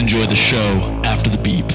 enjoy the show after the beep.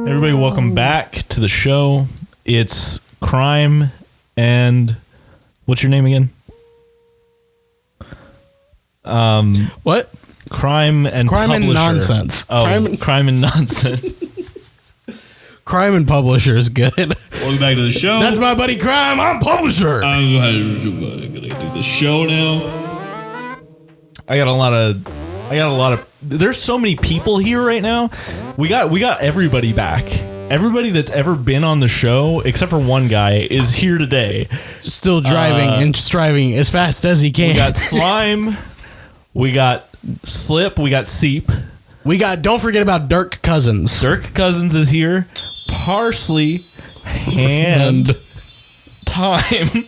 Everybody, welcome back to the show. It's Crime and... What's your name again? What? Crime and Crime Publisher. and Nonsense. Oh, Crime and Nonsense. Crime and Publisher is good. Welcome back to the show. That's my buddy Crime. I'm Publisher. I'm gonna do the show now. I got a lot of. There's so many people here right now. We got everybody back. Everybody that's ever been on the show, except for one guy, is here today. Still driving and striving as fast as he can. We got Slime. We got Slip. We got Seep. We got. Don't forget about Dirk Cousins. Dirk Cousins is here. Parsley and Time.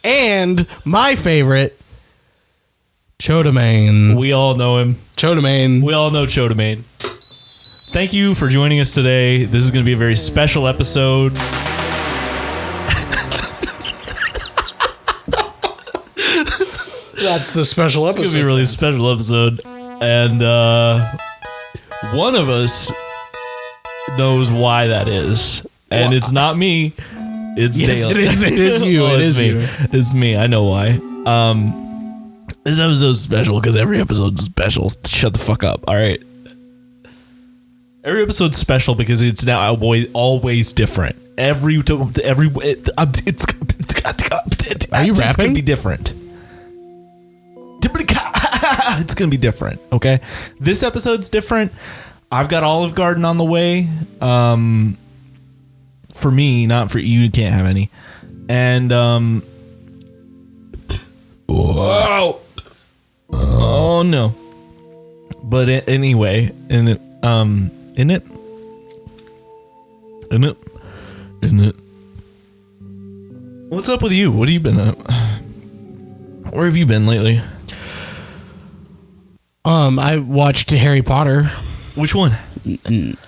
And my favorite, Chodamain. We all know him. Chodamain. We all know Chodamain. Thank you for joining us today. This is going to be a very special episode. That's the special episode. It's going to be a really special episode. And one of us knows why that is. And it's not me. It's Yes, Dale. it is. It is you. Oh, It it's is me. you. It's me. I know why. This episode's special because every episode's special. Shut the fuck up. All right. Every episode's special because it's now always different. Are you rapping? It's gonna be different. It's gonna be different. Okay, this episode's different. I've got Olive Garden on the way. For me, not for you. You can't have any. And whoa. Oh no. But anyway, in it. What's up with you? What have you been up? Where have you been lately? I watched Harry Potter. Which one?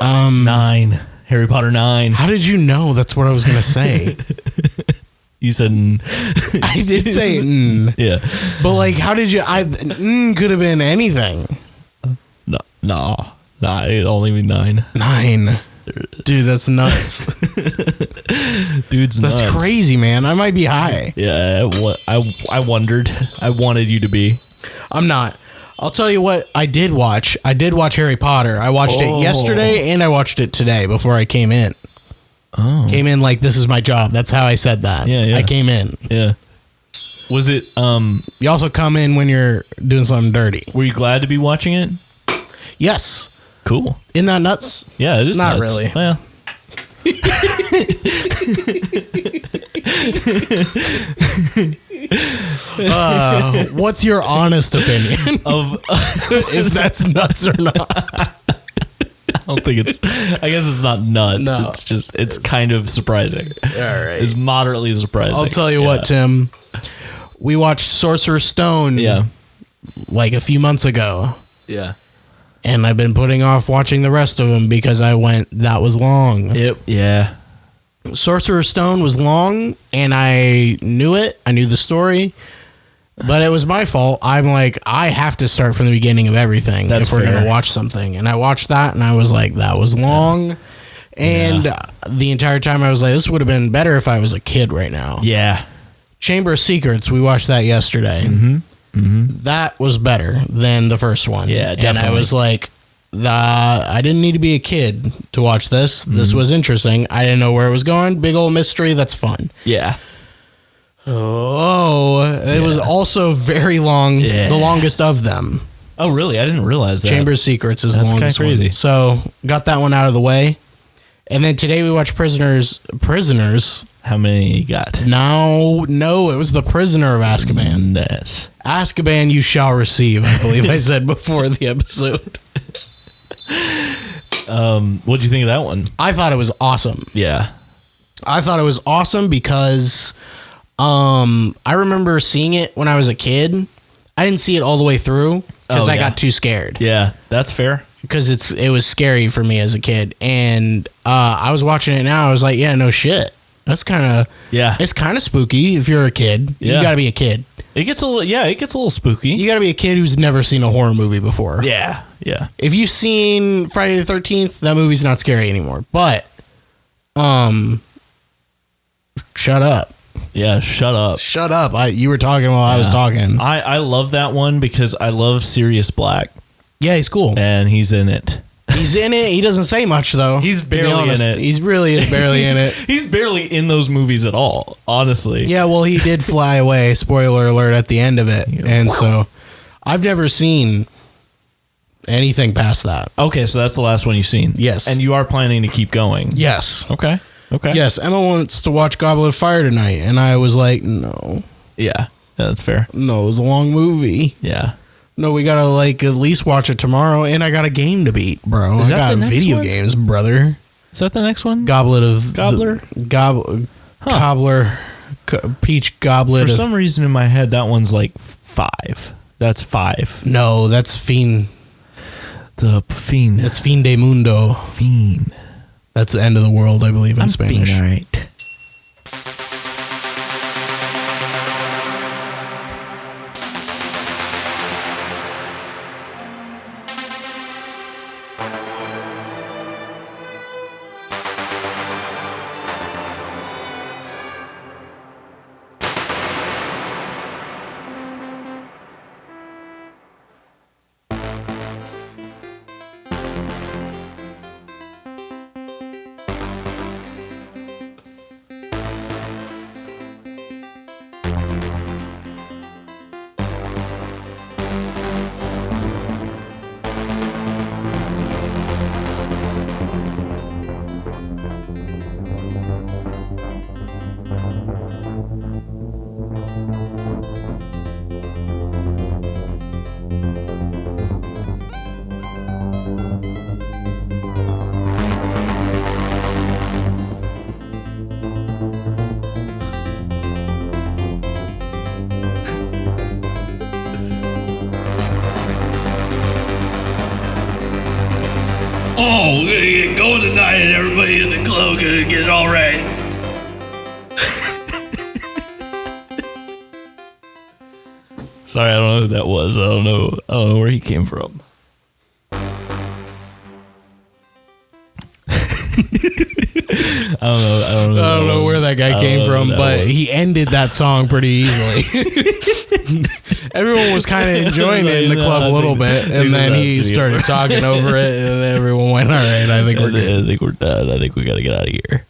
9. Harry Potter 9. How did you know that's what I was gonna say? You said I did say yeah. but like, how did you? Could have been anything. No. It'd only be 9. 9. Dude, that's nuts. Dude's nuts. That's crazy, man. I might be high. Yeah, I wondered. I wanted you to be. I'm not. I'll tell you what I did watch. I did watch Harry Potter. I watched it yesterday and I watched it today before I came in. Oh. Came in like, this is my job. That's how I said that. Yeah. I came in. Yeah. Was it You also come in when you're doing something dirty. were you glad to be watching it? Yes. Cool. Isn't that nuts? Yeah, it is Not nuts. really. Well. What's your honest opinion Of if that's nuts or not? I don't think it's I guess it's not nuts. No. It's just it's kind of surprising. All right. It's moderately surprising. I'll tell you what, Tim. We watched Sorcerer's Stone like a few months ago. Yeah. And I've been putting off watching the rest of them because I went, that was long. Yep. Yeah. Sorcerer's Stone was long, and I knew it. I knew the story. But it was my fault. I'm like, I have to start from the beginning of everything That's if we're fair. going to watch something. And I watched that, and I was like, that was long. And the entire time I was like, this would have been better if I was a kid right now. Yeah. Chamber of Secrets, we watched that yesterday. That was better than the first one. Yeah, And definitely. I was like, I didn't need to be a kid to watch this. This was interesting. I didn't know where it was going. Big old mystery. That's fun. Yeah. Oh, it was also very long. Yeah. The longest of them. Oh, really? I didn't realize that. Chamber of Secrets is the That's kinda longest crazy. one. So got that one out of the way. And then today we watched Prisoners. How many you got? No, it was The Prisoner of Azkaban. Yes. Azkaban you shall receive, I believe I said before the episode. What'd you think of that one? I thought it was awesome. Yeah. I thought it was awesome because I remember seeing it when I was a kid. I didn't see it all the way through because Oh, I yeah. got too scared. Yeah, that's fair. Because it was scary for me as a kid. And I was watching it now. I was like, yeah, no shit. That's kind of it's kind of spooky if you're a kid. Yeah. You got to be a kid. It gets a little spooky. You got to be a kid who's never seen a horror movie before. Yeah. If you've seen Friday the 13th, that movie's not scary anymore. But shut up. Yeah, shut up. Shut up. You were talking while I was talking. I love that one because I love Sirius Black Yeah, he's cool. and he's in it. He's in it. He doesn't say much though. He's to be barely honest. in it. He's really is barely in it. He's barely in those movies at all, honestly. Yeah, well, he did fly away. Spoiler alert at the end of it. And so I've never seen anything past that. Okay, so that's the last one you've seen. Yes. And you are planning to keep going. Yes. Okay. Yes. Emma wants to watch Goblet of Fire tonight. And I was like, no, Yeah, that's fair. it was a long movie. Yeah. No, we gotta like at least watch it tomorrow, and I got a game to beat, bro. Is I that got the next video one? games, brother. Is that the next one? Gobbler, peach goblet. For some reason in my head, that one's like 5. That's 5. No, that's Fiend. The Fiend. That's Fin de Mundo. Fiend. That's the end of the world, I believe, in Spanish. Fiend, all right. Oh, we're gonna get going tonight, and everybody in the club gonna get it all right. Sorry, I don't know who that was. I don't know where he came from. I don't know where that guy came from, but he ended that song pretty easily. Everyone was kind of enjoying it in the club a little bit, and then he started talking over it, and then everyone went, all right, I think we're good. I think we're done. I think we got to get out of here.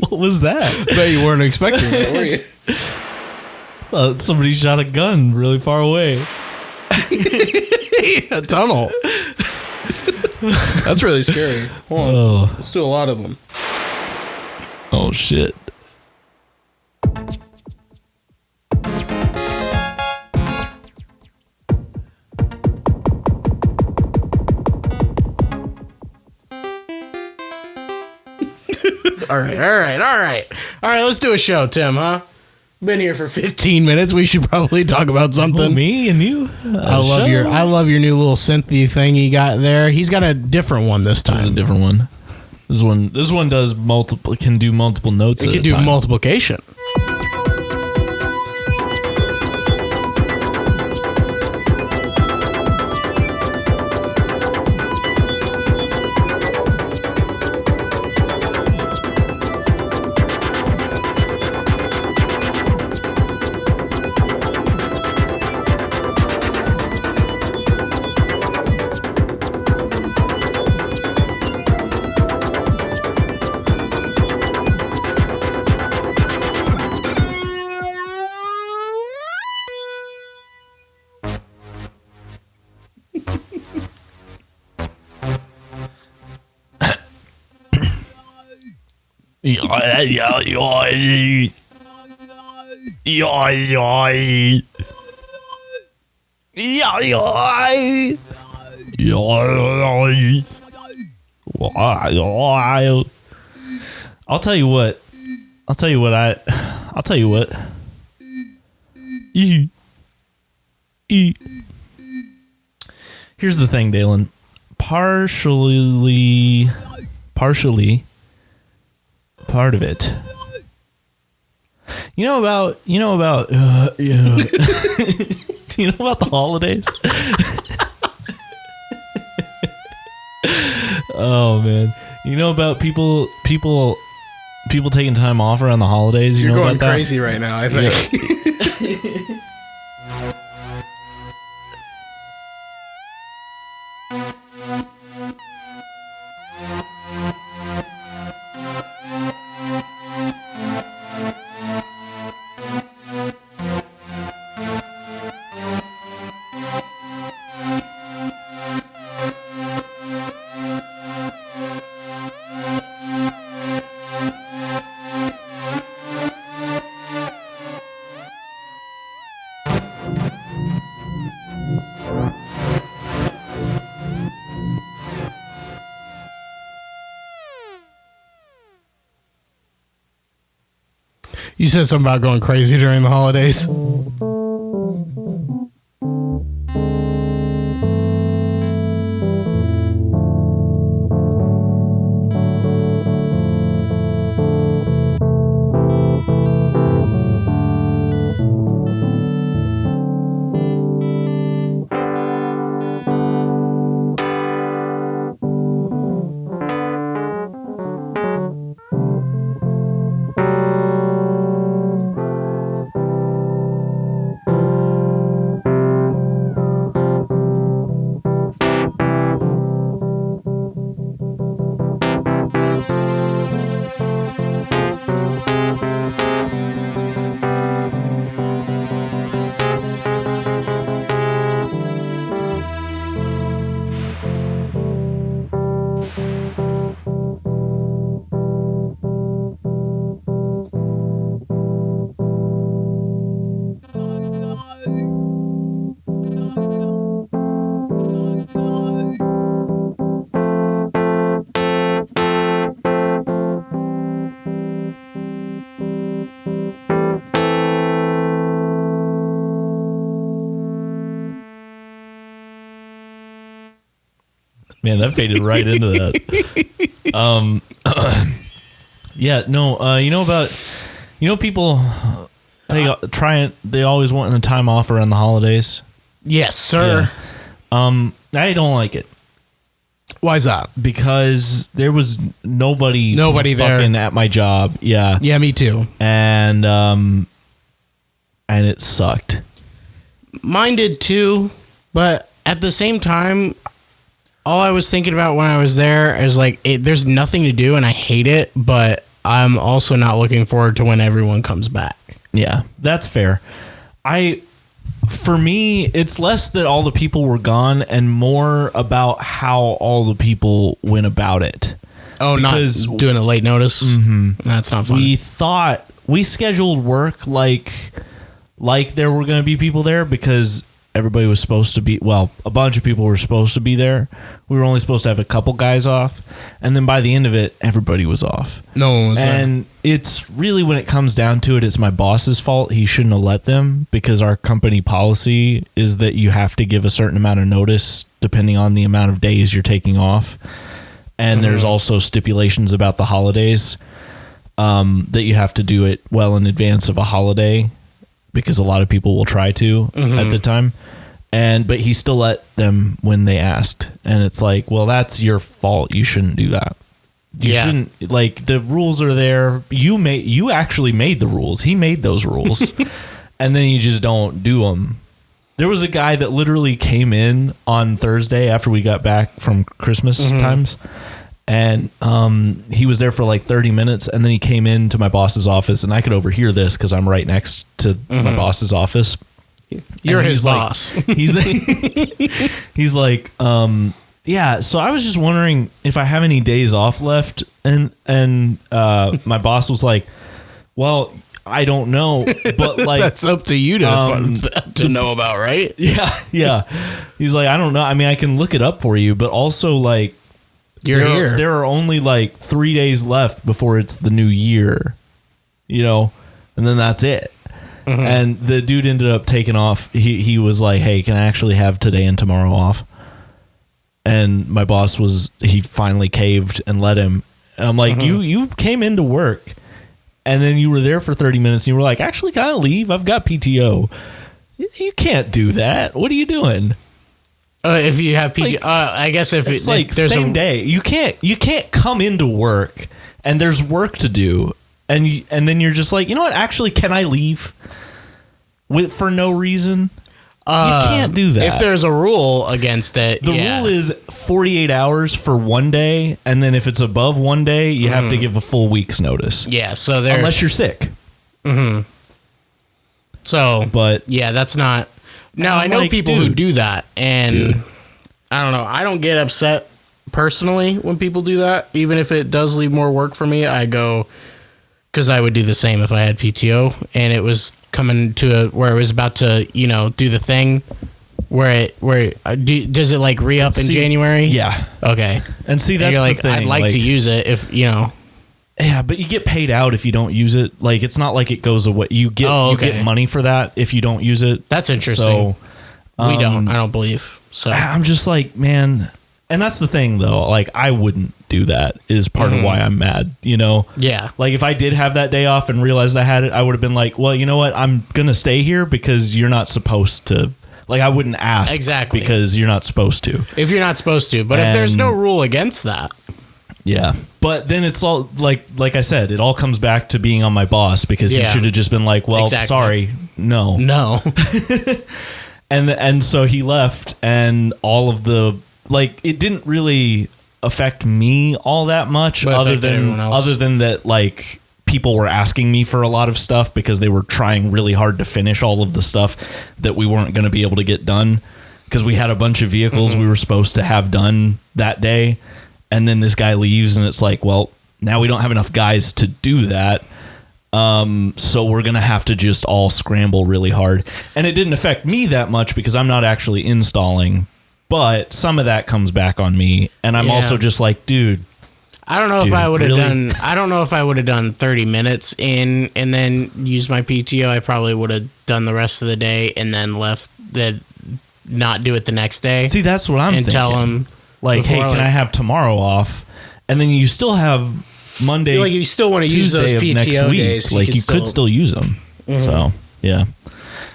What was that? Bet you weren't expecting that, were you? Somebody shot a gun really far away. A tunnel. That's really scary. Hold on. Oh. Let's do a lot of them. Oh, shit. All right. Let's do a show, Tim, huh? Been here for 15 minutes. We should probably talk about something. Me and you. I love your new little synthy thing you got there. He's got a different one this time. This is a different one. This one does multiple. Can do multiple notes. It can do multiplication. I'll tell you what. Here's the thing, Dalen. Partially part of it. You know about do you know about the holidays? Oh man. You know about people taking time off around the holidays? You're know going about crazy right now, I think. Yeah. You said something about going crazy during the holidays. Man, that faded right into that. Yeah, no, people they always want a time off around the holidays. Yes, sir. Yeah. I don't like it. Why is that? Because there was nobody there fucking at my job. Yeah. Yeah, me too. And it sucked. Mine did too, but at the same time, all I was thinking about when I was there is like, there's nothing to do and I hate it, but I'm also not looking forward to when everyone comes back. Yeah, that's fair. For me, it's less that all the people were gone and more about how all the people went about it. Oh, because not doing a late notice? Mm-hmm. That's not fun. We scheduled work like there were going to be people there because everybody was supposed to be, well, a bunch of people were supposed to be there. We were only supposed to have a couple guys off. And then by the end of it, everybody was off. No one was And it's really, when it comes down to it, it's my boss's fault. He shouldn't have let them, because our company policy is that you have to give a certain amount of notice depending on the amount of days you're taking off. And there's also stipulations about the holidays, that you have to do it well in advance of a holiday, because a lot of people will try to at the time. But he still let them when they asked. And it's like, well, that's your fault. You shouldn't do that. You shouldn't, like, the rules are there. You actually made the rules. He made those rules. And then you just don't do them. There was a guy that literally came in on Thursday after we got back from Christmas times. And he was there for like 30 minutes, and then he came into my boss's office, and I could overhear this because I'm right next to my boss's office. You're And his he's like- boss. He's like, yeah. So I was just wondering if I have any days off left, and my boss was like, well, I don't know, but like That's up to you to know about, right? yeah. He's like, I don't know. I mean, I can look it up for you, but also like. You're here. There are only like 3 days left before it's the new year, and then that's it. And the dude ended up taking off. He was like, hey, can I actually have today and tomorrow off? And my boss he finally caved and let him. And I'm like, you came into work, and then you were there for 30 minutes, and you were like, actually, can I leave? I've got PTO. You can't do that. What are you doing? If you have PTO, Like, I guess if It's it, like there's same day. You can't come into work and there's work to do, and then you're just like, you know what? Actually, can I leave for no reason? You can't do that. If there's a rule against it, The rule is 48 hours for one day, and then if it's above one day, you have to give a full week's notice. yeah. So there, Unless you're sick. so But yeah, that's not. Now I know like, people who dude. do that, and I don't know. I don't get upset personally when people do that, even if it does leave more work for me. I go because I would do the same if I had PTO and it was coming to where it was about to, do the thing does it like re-up in January? Yeah. Okay. And see, And that's you're the like, thing. I'd like to use it if Yeah, but you get paid out if you don't use it. Like, it's not like it goes away. You get you get money for that if you don't use it. That's interesting. So we don't. I don't believe so. I'm just like, man. And that's the thing, though. Like, I wouldn't do that. Is part of why I'm mad. Yeah. Like, if I did have that day off and realized I had it, I would have been like, well, you know what? I'm gonna stay here because you're not supposed to. Like, I wouldn't ask Exactly. because you're not supposed to. If you're not supposed to, but if there's no rule against that. Yeah, but then it's all like I said, it all comes back to being on my boss because he Yeah. should have just been like, well, Exactly. sorry, no. And so he left, and all of the it didn't really affect me all that much, But other affected everyone else. than that, like, people were asking me for a lot of stuff because they were trying really hard to finish all of the stuff that we weren't going to be able to get done because we had a bunch of vehicles we were supposed to have done that day. And then this guy leaves, and it's like, well, now we don't have enough guys to do that. So we're going to have to just all scramble really hard. And it didn't affect me that much because I'm not actually installing. But some of that comes back on me. And I'm Yeah. also just like, dude. I don't know if Dude, I would have really? done. I don't know if I would have done 30 minutes in and then used my PTO. I probably would have done the rest of the day and then left not do it the next day. See, that's what I'm and thinking. tell him Like, hey, before, can I have tomorrow off? And then you still have Monday, like you still want to use those Tuesday of next PTO week. days. Like, you could still use them. So, yeah.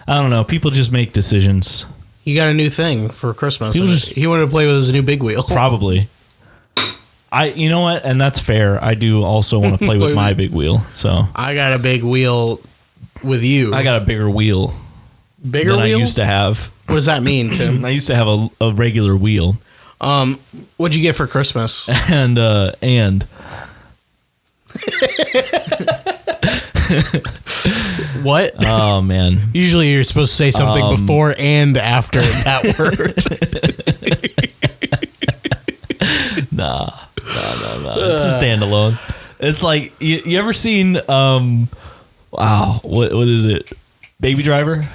I don't know. People just make decisions. He got a new thing for Christmas. He and was just- he wanted to play with his new big wheel. Probably. You know what? And that's fair. I do also want to play with my big wheel. So I got a big wheel with you. I got a bigger wheel bigger than wheel. I used to have. What does that mean, Tim? I used to have a regular wheel. What'd you get for Christmas? And What? oh man. Usually you're supposed to say something before and after that word. Nah. It's a standalone. It's like you ever seen wow, what is it? Baby Driver?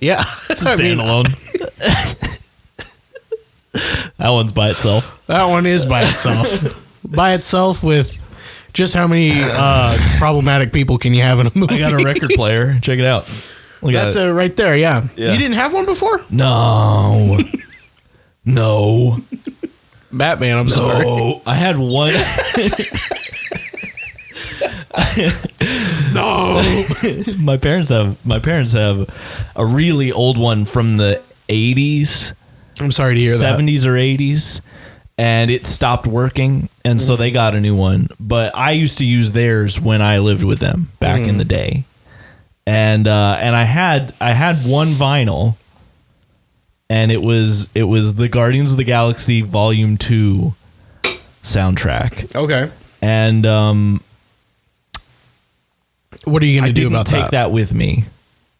Yeah. It's a standalone. That one's by itself. That one is by itself. By itself with just how many problematic people can you have in a movie? I got a record player. Check it out. Look That's at it. right there, yeah. Yeah. You didn't have one before? No. No. Batman, I'm sorry. Oh, I had one. No. My parents have a really old one from the 80s, I'm sorry to hear that. 70s or 80s, and it stopped working, and so they got a new one. But I used to use theirs when I lived with them back in the day, and I had one vinyl, and it was the Guardians of the Galaxy Volume 2 soundtrack, Okay. and What are you going to do didn't about take that with me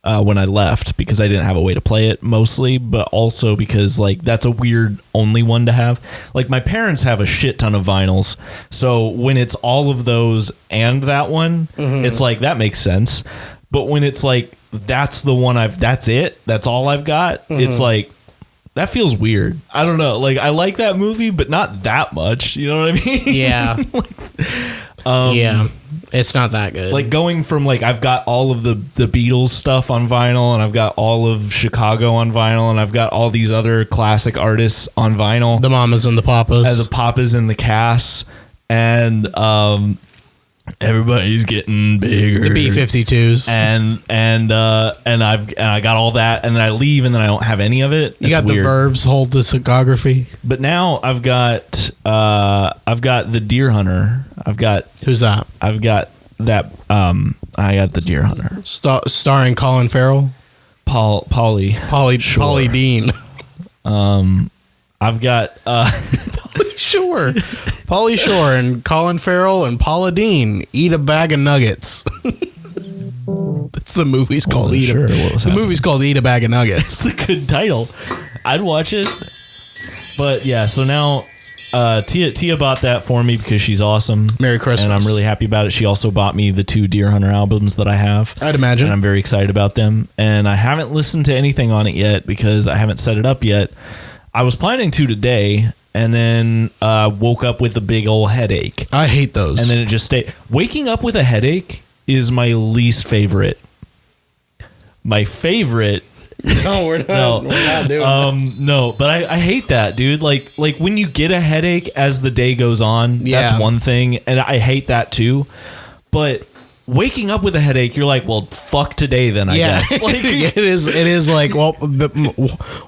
when I left because I didn't have a way to play it mostly, but also because like that's a weird only one to have. Like my parents have a shit ton of vinyls, so when it's all of those and that one, it's like that makes sense. But when it's like that's the one that's all I've got, it's like that feels weird. I don't know. Like I like that movie, but not that much. You know what I mean? Yeah. Yeah. It's not that good. Like going from like I've got all of the Beatles stuff on vinyl, and I've got all of Chicago on vinyl, and I've got all these other classic artists on vinyl. the Mamas and the Papas. As the Papas and the Cass, and everybody's getting bigger. the B-52s. and I got all that, and then I leave, and then I don't have any of it. You got the Verve's whole discography. But now I've got the Deer Hunter. Who's that? I've got that. I got the Deer Hunter. Starring Colin Farrell. Pauly Pauly Dean. I've got Sure. Pauly Shore and Colin Farrell and Paula Dean eat a bag of nuggets. That's the movie's called Eat sure what was a. The happening. movie's called Eat a Bag of Nuggets. It's a good title. I'd watch it. But yeah, so now Tia bought that for me because she's awesome. Merry Christmas. And I'm really happy about it. She also bought me the 2 Deer Hunter albums that I have. I'd imagine. And I'm very excited about them. And I haven't listened to anything on it yet because I haven't set it up yet. I was planning to today, and then woke up with a big old headache. I hate those. And then it just stayed. Waking up with a headache is my least favorite. My favorite. no, we're not doing that. No, but I hate that, dude. Like when you get a headache as the day goes on, Yeah. that's one thing, and I hate that too. But waking up with a headache, you're like, well, fuck today then, I guess. Like, it is like, well,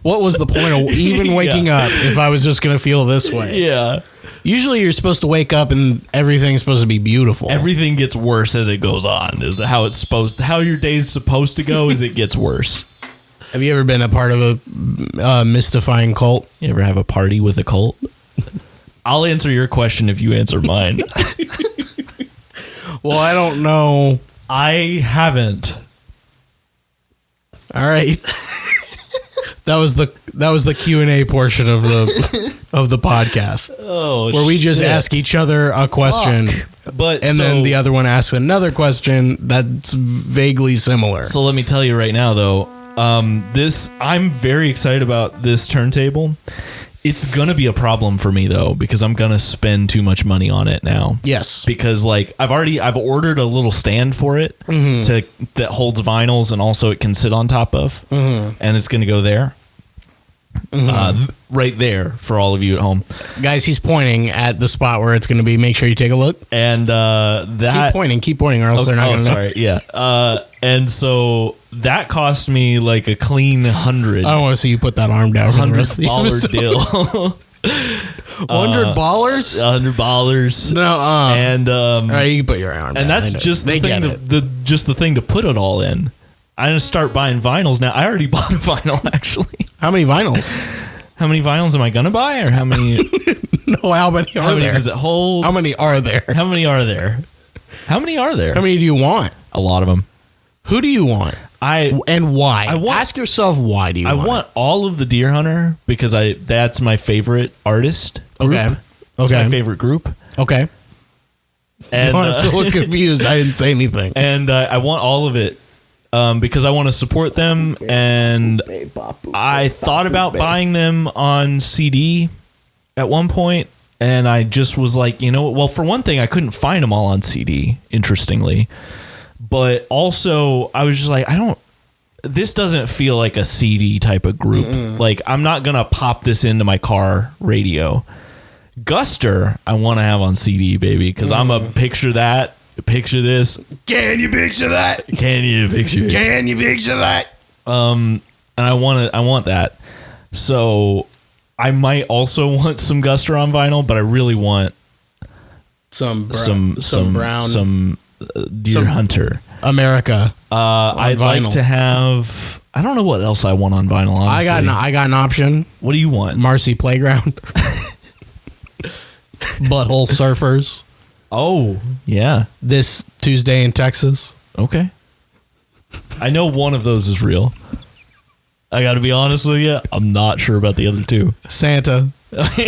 what was the point of even waking up if I was just going to feel this way? yeah. Usually you're supposed to wake up and everything's supposed to be beautiful. Everything gets worse as it goes on. Is how your day's supposed to go is it gets worse. Have you ever been a part of a mystifying cult? You ever have a party with a cult? I'll answer your question if you answer mine. Well, I don't know. I haven't. All right. That was the Q&A portion of the podcast Oh, where we just shit. ask each other a question But and so, then the other one asks another question that's vaguely similar. So let me tell you right now, though, I'm very excited about this turntable. It's gonna be a problem for me though because I'm gonna spend too much money on it now. Yes. Because like I've ordered a little stand for it that holds vinyls and also it can sit on top of, and it's gonna go there. Right there for all of you at home. Guys, he's pointing at the spot where it's going to be. Make sure you take a look. And that Keep pointing, or else they're not going to know. sorry, yeah. And so that cost me like a clean $100 I don't want to see you put that arm down for the rest of the episode. deal. $100? $100. No, And all right, you can put your arm down. and that's I know. just they the get thing it. just the thing to put it all in. I'm gonna start buying vinyls now. I already bought a vinyl actually. How many vinyls? How many vinyls am I gonna buy, or how many? No, how many how are many there? does it hold? How many are there? How many are there? How many are there? How many do you want? A lot of them. Who do you want? And why? Ask yourself why do you I want? want all of the Deer Hunter because that's my favorite artist group. Okay. It's Okay. my favorite group. Okay. And You don't have to look confused. I didn't say anything. and I want all of it because I want to support them, and I thought about buying them on CD at one point, and I just was like, well, for one thing, I couldn't find them all on CD, interestingly, but also I was just like, this doesn't feel like a CD type of group. Like, I'm not gonna pop this into my car radio. Guster, I want to have on CD, baby, because I'm a picture this. Can you picture that? Can you picture it? Can you picture that? And I want that. So I might also want some Guster on vinyl, but I really want some brown Deer Hunter America. I'd vinyl. like to have. I don't know what else I want on vinyl. Honestly. I got an option. What do you want? Marcy Playground. Butthole Surfers. Oh yeah, This Tuesday in Texas. okay. I know one of those is real. I got to be honest with you. I'm not sure about the other two. Santa. What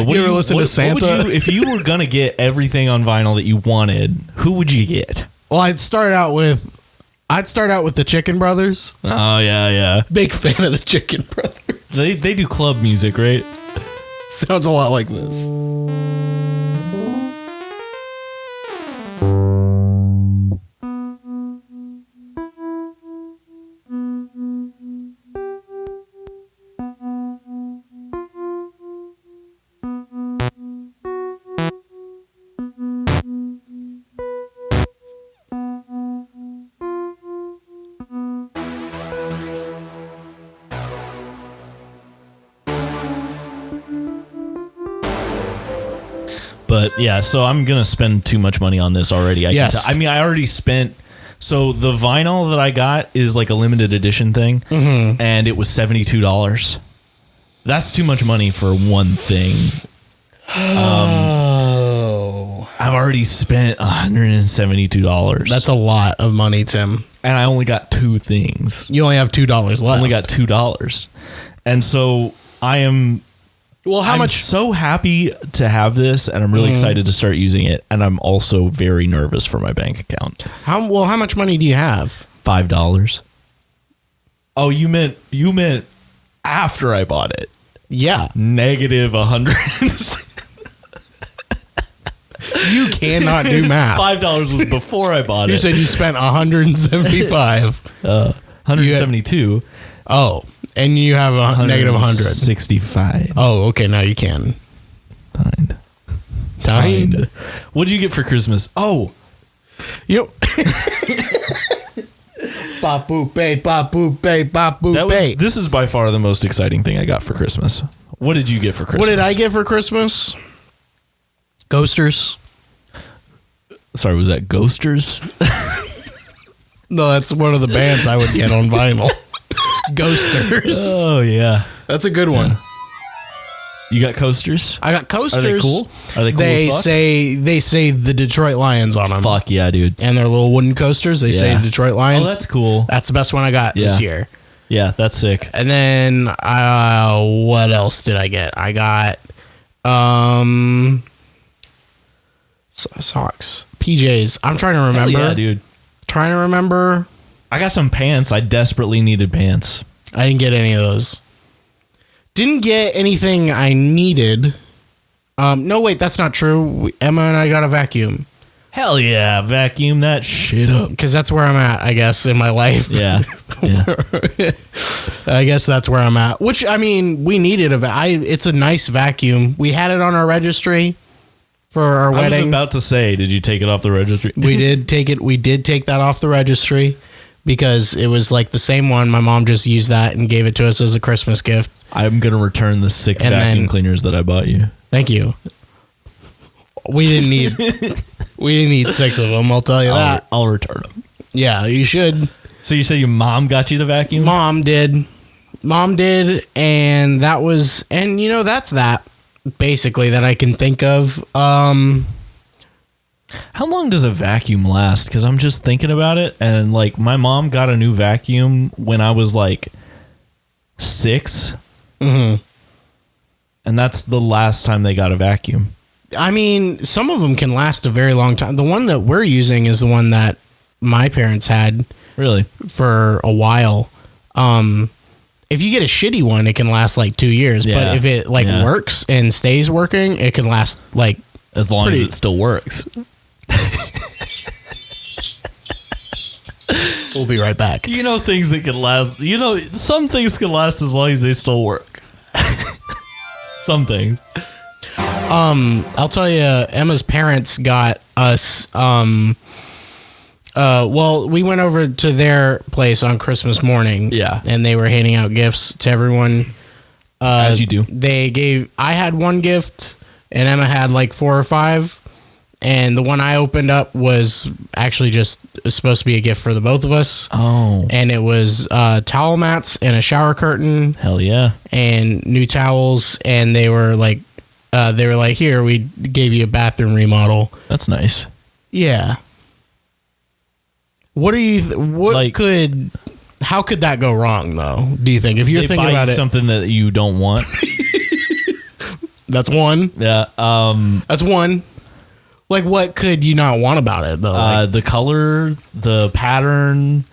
You ever listen to Santa? What would if you were gonna get everything on vinyl that you wanted, who would you get? Well, I'd start out with the Chicken Brothers. Oh yeah. Big fan of the Chicken Brothers. They do club music, right? Sounds a lot like this. But yeah, so I'm gonna spend too much money on this already. Yes. I mean, I already spent. So the vinyl that I got is like a limited edition thing, and it was $72. That's too much money for one thing. Oh, I've already spent $172. that's a lot of money, Tim. and I only got two things. You only have $2 left. I only got $2, and so I am. Well, how I'm much? so happy to have this, and I'm really excited to start using it. And I'm also very nervous for my bank account. How much money do you have? $5. Oh, you meant after I bought it? Yeah, Negative 100. you cannot do math. $5 was before I bought You it. said you spent 175. 172. Oh, and you have a negative 100. 65. Oh, okay. Now you can. Kind. What'd you get for Christmas? Oh, Yep. Bapu bay, bapu bay, bapu bay. this is by far the most exciting thing I got for Christmas. What did you get for Christmas? What did I get for Christmas? Ghosters. Sorry, was that Ghosters? No, that's one of the bands I would get on vinyl. Ghosters. Oh yeah, That's a good one. you got coasters? I got coasters. Are they cool? Are they cool? They as fuck? say the Detroit Lions on them. Fuck yeah, dude. And they're little wooden coasters. They say Yeah. Detroit Oh, Lions. that's cool. That's the best one I got this Yeah. year. Yeah, that's sick. And then what else did I get? I got socks, PJs. I'm trying to Hell remember. yeah, dude. Trying to remember. I got some pants. I desperately needed pants. I didn't get any of those. Didn't get anything I needed. No, wait, that's not true. Emma and I got a vacuum Hell yeah, vacuum that shit up. because that's where I'm at, I guess, in my life. Yeah, yeah. I guess that's where I'm at. Which, I mean, we needed it's a nice vacuum. We had it on our registry for our I was wedding. about to say, did you take it off the registry? We did take it. We did take that off the registry because it was like the same one. My mom just used that and gave it to us as a Christmas gift. I'm gonna return the 6 And vacuum then- cleaners that I bought you. Thank you. We didn't need 6 of them. I'll tell you that. I'll return them. Yeah, you should. So you said your mom got you the vacuum? Mom did, and that was, and that's that basically that I can think of. How long does a vacuum last? Because I'm just thinking about it, and like my mom got a new vacuum when I was like 6, and that's the last time they got a vacuum. I mean, some of them can last a very long time. The one that we're using is the one that my parents had Really? for a while. If you get a shitty one, it can last like 2 years. Yeah. But if it like Yeah. works and stays working, it can last like. As long Pretty- as it still works. We'll be right back. You know, things that can last. You know, some things can last as long as they still work. Some things. I'll tell you, Emma's parents got us. Well, we went over to their place on Christmas morning. Yeah. And they were handing out gifts to everyone. As you do. I had one gift, and Emma had like 4 or 5. And the one I opened up was actually just supposed to be a gift for the both of us. Oh. And it was towel mats and a shower curtain Hell yeah. and new towels. And they were like, here, we gave you a bathroom remodel. That's nice. Yeah. What are you? How could that go wrong though? Do you think if you're They thinking buy about you it? something that you don't want. That's one. Yeah. That's one. Like, what could you not want about it though? Like, The color, the pattern,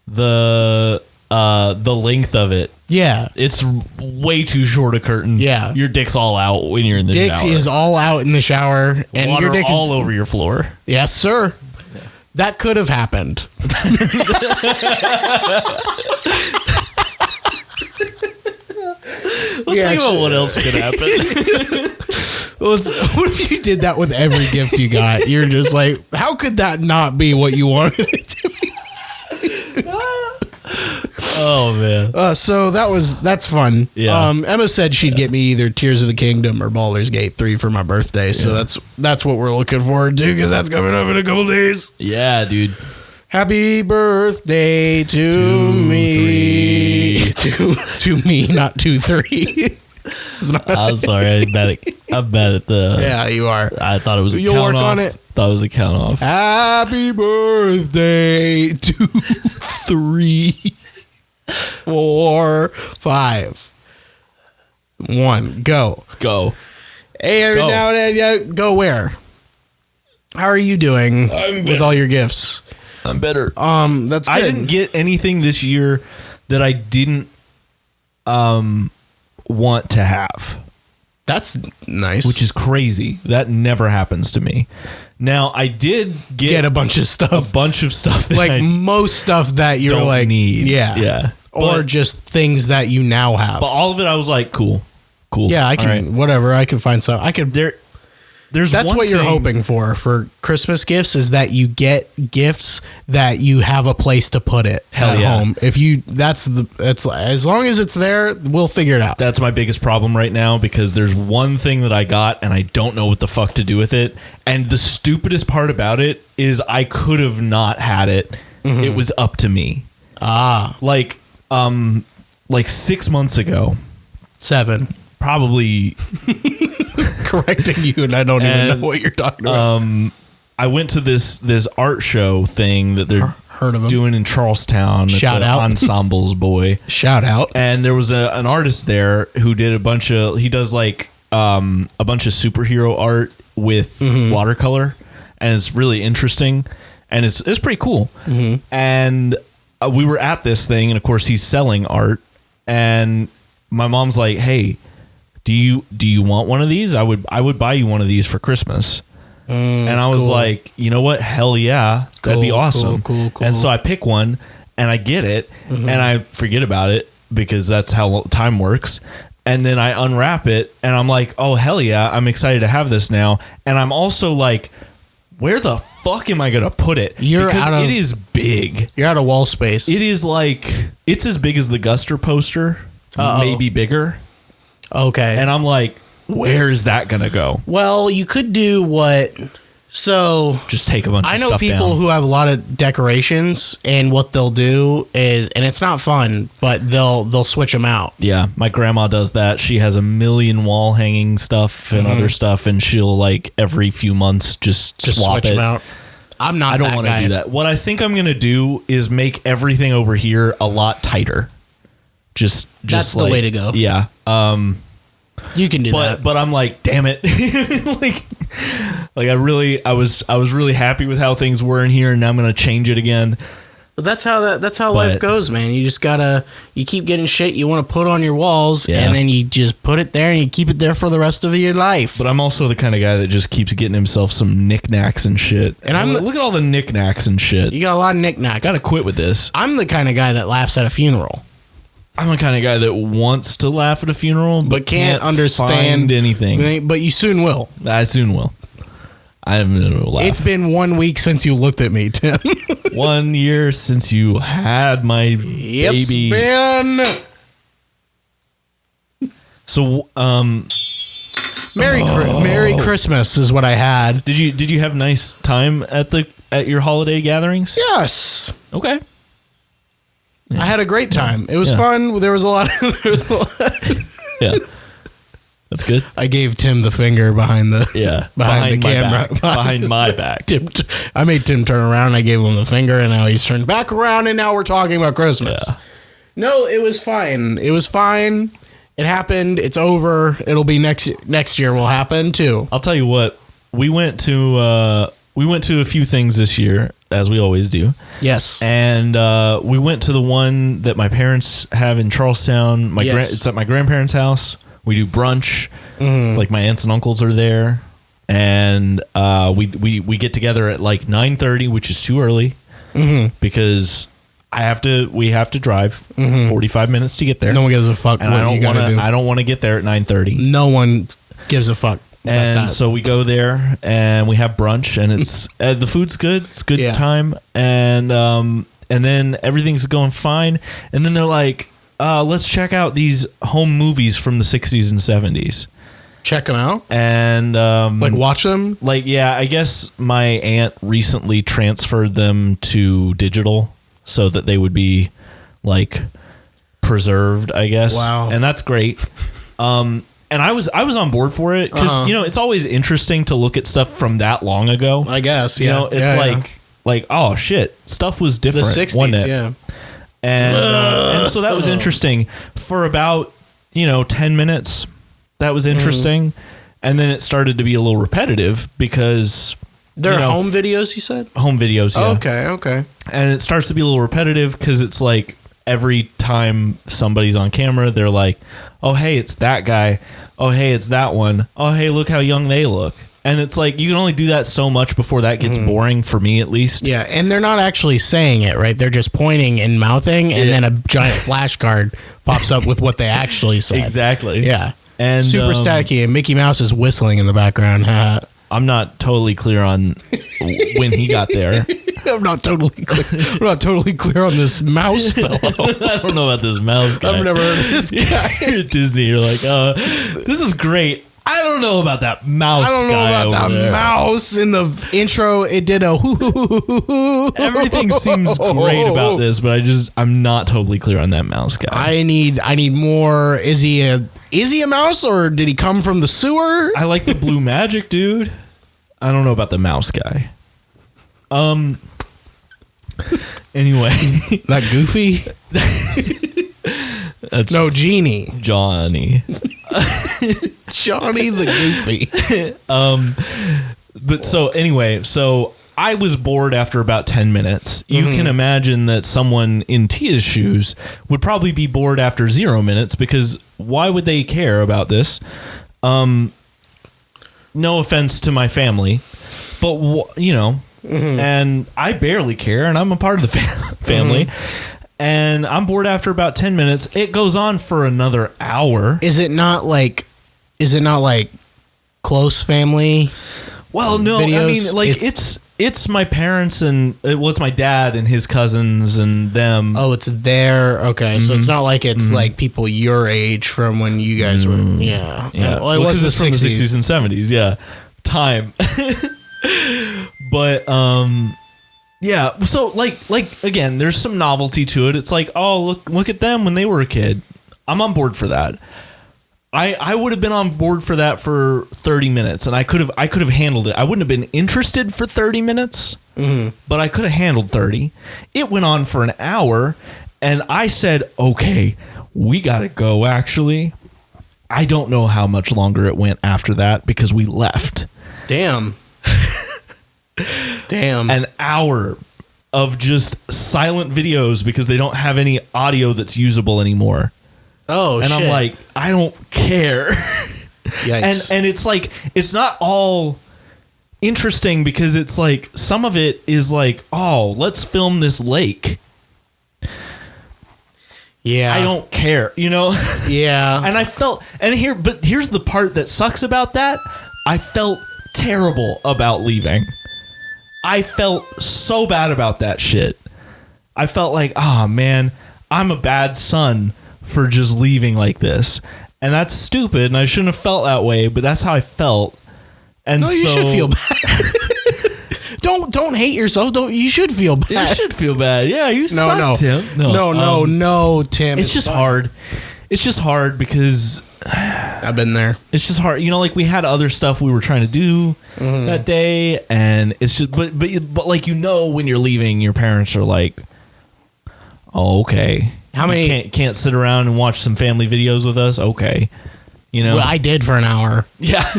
the length of it. yeah. It's way too short a curtain. Yeah. Your dick's all out when you're in the Dick shower. is all out in the shower, and Water your dick all is over your floor. yes, sir. That could have happened. Let's think about what else could happen. What if you did that with every gift you got? You're just like, how could that not be what you wanted it to be? Oh man. So that's fun. Yeah. Emma said she'd get me either Tears of the Kingdom or Baldur's Gate 3 for my birthday. So that's what we're looking forward to because that's coming up in a couple days. Yeah, dude. Happy birthday to me. To me, not 2-3. It's not. I'm sorry. I'm bad at the. Yeah, you are. I thought it was a You'll count work off. on it. Thought it was a count off. Happy birthday to 3, 4, 5, 1, go. Go. Hey, every Go. now and then, go where? How are you doing with all your gifts? I'm better. That's good. I didn't get anything this year that I didn't want to have, That's nice. which is crazy. That never happens to me. Now, I did get a bunch of stuff, bunch of stuff that like I most stuff that you're don't like need. yeah, Yeah. or But- just things that you now have. But all of it, I was like, cool. Yeah, I All can right. whatever. I can find some. I could. There's That's one what you're thing- hoping for Christmas gifts is that you get gifts that you have a place to put it Hell at yeah. home. If you that's as long as it's there, we'll figure it out. That's my biggest problem right now because there's one thing that I got and I don't know what the fuck to do with it. And the stupidest part about it is I could have not had it. Mm-hmm. It was up to me. Like 6 months ago, 7. probably Correcting you, and I don't even And, know what you're talking about. I went to this art show thing that they're Heard of him? doing in Charlestown. It's Shout the out. Ensembles boy. Shout out. And there was an artist there who did he does like a bunch of superhero art with watercolor, and it's really interesting, and it's pretty cool. And we were at this thing, and of course he's selling art, and my mom's like, "Hey, do you want one of these? I would buy you one of these for Christmas." And I was cool. like, you know what? Hell yeah. That'd be Cool, awesome. cool. And so I pick one and I get it and I forget about it because that's how time works. And then I unwrap it and I'm like, oh, hell yeah. I'm excited to have this now. And I'm also like, where the fuck am I going to put it? You're because out of- it is big. You're out of wall space. It is like, it's as big as the Guster poster, Uh-oh. maybe bigger. Okay. And I'm like, where is that going to go? well, you could do what. So Just take a bunch I of know stuff people down. who have a lot of decorations, and what they'll do is, and it's not fun, but they'll switch them out. Yeah, my grandma does that. She has a million wall hanging stuff and other stuff, and she'll like every few months just swap switch it. them out. I'm not. I don't that want to guy. do that. What I think I'm gonna do is make everything over here a lot tighter. Just That's the like- way to go. Yeah. You can do that. But I'm like, damn it. Like Like I was really happy with how things were in here, and now I'm gonna change it again. But that's how life goes, man. You just you keep getting shit you want to put on your walls, Yeah. and then you just put it there and you keep it there for the rest of your life. But I'm also the kind of guy that just keeps getting himself some knickknacks and shit. And look at all the knickknacks and shit. You got a lot of knickknacks. Gotta quit with this. I'm the kind of guy that laughs at a funeral, I'm the kind of guy that wants to laugh at a funeral, but can't understand find anything. But you soon will. I soon will. I'm gonna laugh. It's been 1 week since you looked at me, Tim. 1 year since you had my baby. Been So, Merry Christmas is what I had. did you have a nice time at your holiday gatherings? Yes. Okay. I had a great time. It was Yeah. fun. There was a lot. Yeah. That's good. I gave Tim the finger behind the my behind the camera. back. Behind my back. I made Tim turn around. I gave him the finger, and now he's turned back around, and now we're talking about Christmas. Yeah. No, it was fine. It was fine. It happened. It's over. It'll be next year. Will happen too. I'll tell you what. We went to a few things this year, as we always do. Yes. And we went to the one that my parents have in Charlestown. Yes. It's at my grandparents' house. We do brunch. It's like my aunts and uncles are there, and we get together at like 9:30, which is too early because we have to drive 45 minutes to get there. No one gives a fuck and what you gotta do. I don't want to get there at 9:30. No one gives a fuck. about And that. so we go there and we have brunch, and it's the food's good. It's good Yeah. time, and then everything's going fine. And then they're like, let's check out these home movies from the 60s and 70s. check them out. And Like watch them. yeah, I guess my aunt recently transferred them to digital so that they would be like preserved, I guess. Wow. And that's great. And I was on board for it because it's always interesting to look at stuff from that long ago. I guess. You Yeah. know, it's Yeah, like oh shit, stuff was the different. 60s. wasn't it? Yeah. And so that was interesting for about 10 minutes. That was interesting, and then it started to be a little repetitive because They're home videos. You said. home videos. Yeah. Okay. And it starts to be a little repetitive because it's like every time somebody's on camera, they're like, oh, hey, it's that guy. Oh, hey, it's that one. Oh, hey, look how young they look. And it's like you can only do that so much before that gets boring, for me at least. Yeah, and they're not actually saying it, right? They're just pointing and mouthing, and then a giant flashcard pops up with what they actually said. Exactly. Yeah. And Super staticky, and Mickey Mouse is whistling in the background. I'm not totally clear on when he got there. I'm not totally clear. I'm not totally clear on this mouse fellow. I don't know about this mouse guy. I've never heard of this guy. You're at Disney, you're like, this is great. I don't know about that mouse. I don't know guy about over that there. mouse in the intro. It did a Everything seems great about this, but I'm not totally clear on that mouse guy. I need more. Is he a mouse, or did he come from the sewer? I like the blue magic, dude. I don't know about the mouse guy. Anyway, That Goofy? that's No, Genie. Johnny. Johnny the Goofy. But so anyway, so I was bored after about 10 minutes. You can imagine that someone in Tia's shoes would probably be bored after 0 minutes, because why would they care about this? No offense to my family, but and I barely care, and I'm a part of the family. And I'm bored after about 10 minutes. It goes on for another hour. Is it not like close family? Well, no, videos? I mean, like it's my parents and it's my dad and his cousins and them. Oh, it's there. Okay, so it's not like it's like people your age from when you guys were. Yeah. Yeah, Well, it was the from the 60s and 70s. Yeah, time. But yeah. So like again, there's some novelty to it. It's like, oh, look at them when they were a kid. I'm on board for that. I would have been on board for that for 30 minutes, and I could have handled it. I wouldn't have been interested for 30 minutes, but I could have handled 30. It went on for an hour, and I said, okay, we got to go, actually. I don't know how much longer it went after that because we left. Damn. Damn. an hour of just silent videos because they don't have any audio that's usable anymore. Oh, And shit. I'm like, I don't care. Yikes. And it's like, it's not all interesting because it's like, some of it is like, oh, let's film this lake. yeah. I don't care, you know? Yeah. And I felt, but here's the part that sucks about that. I felt terrible about leaving. I felt so bad about that shit. I felt like, oh man, I'm a bad son for just leaving like this. And that's stupid, and I shouldn't have felt that way, but that's how I felt. And No, you so, should feel bad. Don't hate yourself. You should feel bad. You should feel bad. Yeah, you suck, Tim. No, Tim. It's just hard. It's just hard because I've been there. it's just hard. You know, like we had other stuff we were trying to do that day, and it's just, but like, you know, when you're leaving, your parents are like, "Oh, okay, How many- You can't sit around and watch some family videos with us?" Okay, you know, Well, I did for an hour. yeah,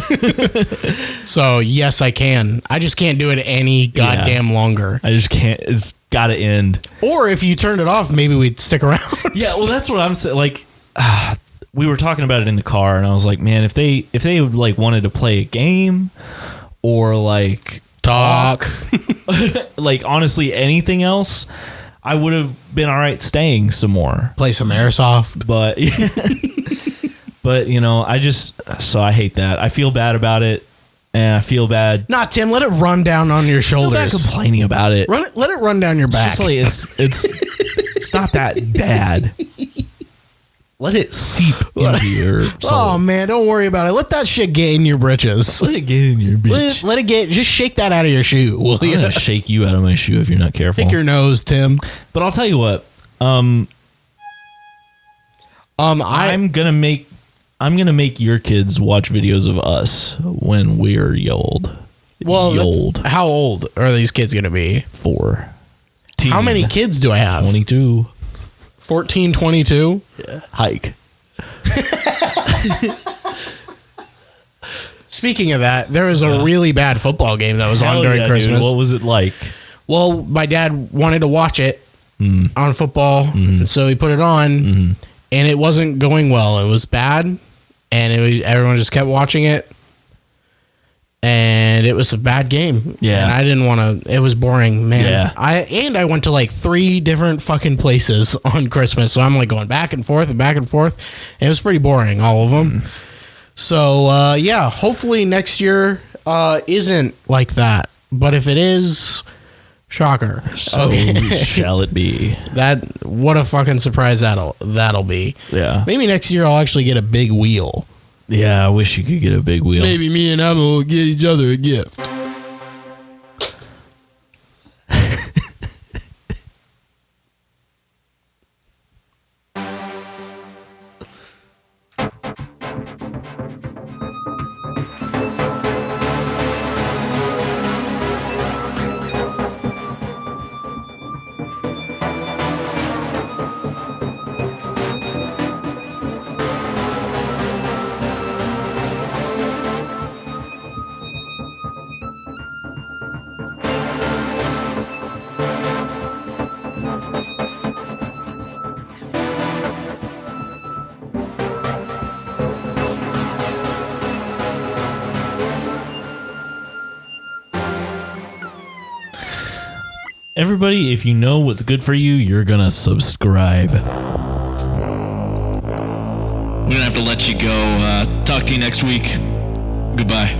So, yes, I can. I just can't do it any goddamn longer. I just can't. It's got to end. Or if you turned it off, maybe we'd stick around. Yeah, well, that's what I'm saying. Like, we were talking about it in the car, and I was like, man, if they like wanted to play a game or like Talk. like honestly anything else, I would have been all right staying some more. Play some airsoft. But but you know, so I hate that. I feel bad about it, and I feel bad. Nah, Tim, let it run down on your I feel bad shoulders. complaining about it. Let it run down your It's back. just like, it's not that bad. Let it seep into your soul. Oh man, don't worry about it. Let that shit get in your britches. Let it get in your bitch. Let it get. Just shake that out of your shoe, will I'm you? gonna shake you out of my shoe if you're not careful. Pick your nose, Tim. But I'll tell you what. I'm gonna make your kids watch videos of us when we're old. Well, old. how old are these kids gonna be? 4. How many kids do I have? 22. 14, 22? Yeah. Hike. Speaking of that, there was a really bad football game that was on Hell during yeah, Christmas. dude. What was it like? Well, my dad wanted to watch it on football, so he put it on, and it wasn't going well. It was bad, and everyone just kept watching it, and it was a bad game. Yeah. And I didn't want to. It was boring, man. Yeah. I went to like 3 different fucking places on Christmas, so I'm like going back and forth, and it was pretty boring, all of them. So yeah, hopefully next year isn't like that. But if it is, shocker. So shall it be? What a fucking surprise that'll be. Yeah. Maybe next year I'll actually get a big wheel. Yeah, I wish you could get a big wheel. Maybe me and Emma will get each other a gift. Everybody, if you know what's good for you, you're gonna subscribe. I'm gonna have to let you go. Talk to you next week. Goodbye.